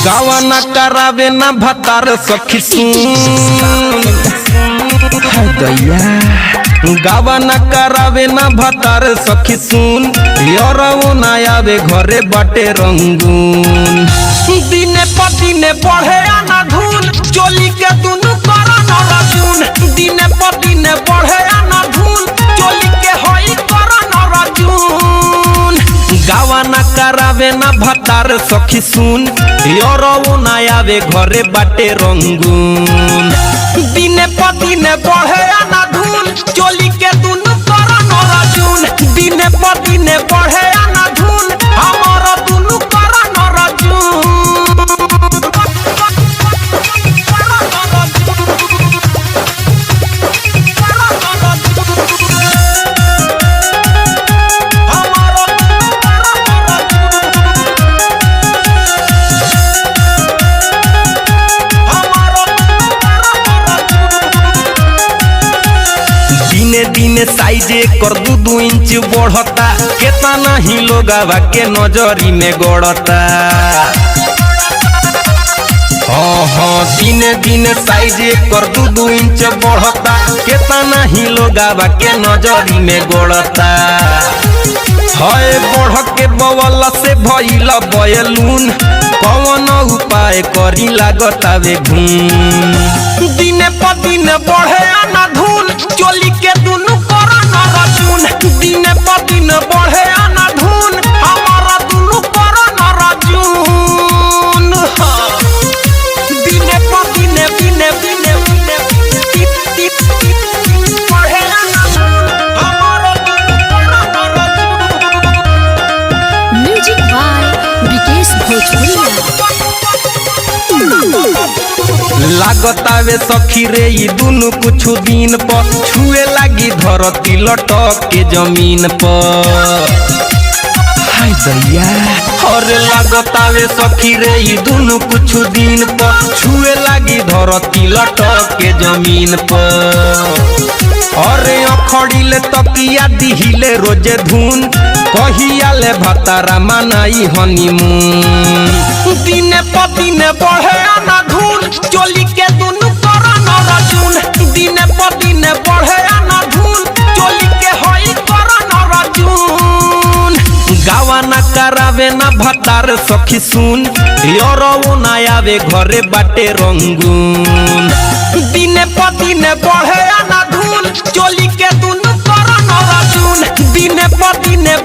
गावना करावे ना भतार सखी सुन दैया गावना करावे ना भतार सखी सुन यारो ना आवे घरे बाटे रंगून दिने पदिने बढ़े आना धून चोली के दुनु करा न रजून दिने पदिने बढ़े आना धून चोली के होई करा न रजून गावना करावे ना भतार सखी सुन यारो ना आवे घरे बाटे रंगून दिने पदिने बढ़े आना धून चोली के दुनु करा न रजून दिने पदिने बढ़े आना धून हमारा दुनु करा न रजून दिने साइजे कर 2 इंच बढ़ता केतना ही लोगवा के नजरी में गड़ता हाँ दिने दिने साइजे कर 2 इंच बढ़ता केतना ही लोगवा के नजरी में गड़ता है बढ़ के बवला से भइल बयलून कौन उपाय करी लागतावे घूम दिने पदिने बढ़े आना धून चोली के दुनु करा न रजून दिने पदिने बढ़े आना धून हमारा दुनु करा न रजून दिने पदिने बिने बिने बिने बढ़े आना हमारा दुनु करा न रजून। म्यूजिक बाय विकेश भोजपुरिया। लागतावे सखी रे ई दुनु कुछ दिन पर छुए लागी धरती लटक के जमीन पर हाय दैया और लागतावे सखी रे ई दुनु कुछ दिन पर छुए लागी धरती लटक के जमीन पर अरे अखड़िले तकिया दिहिले रोजे धुन कहियाले भतारा मनाई हनीमून दिने पदिने बढ़े आना धून चोली के दुनु करा न रजून दिने पदिने बढ़े आना धून चोली के होई करा न रजून गावना करावे ना भतार सखी सुन यारो ना आवे घरे बाटे रंगून दिने पदिने बढ़े आना धून चोली के दुनु करा न रजून दिने पदिने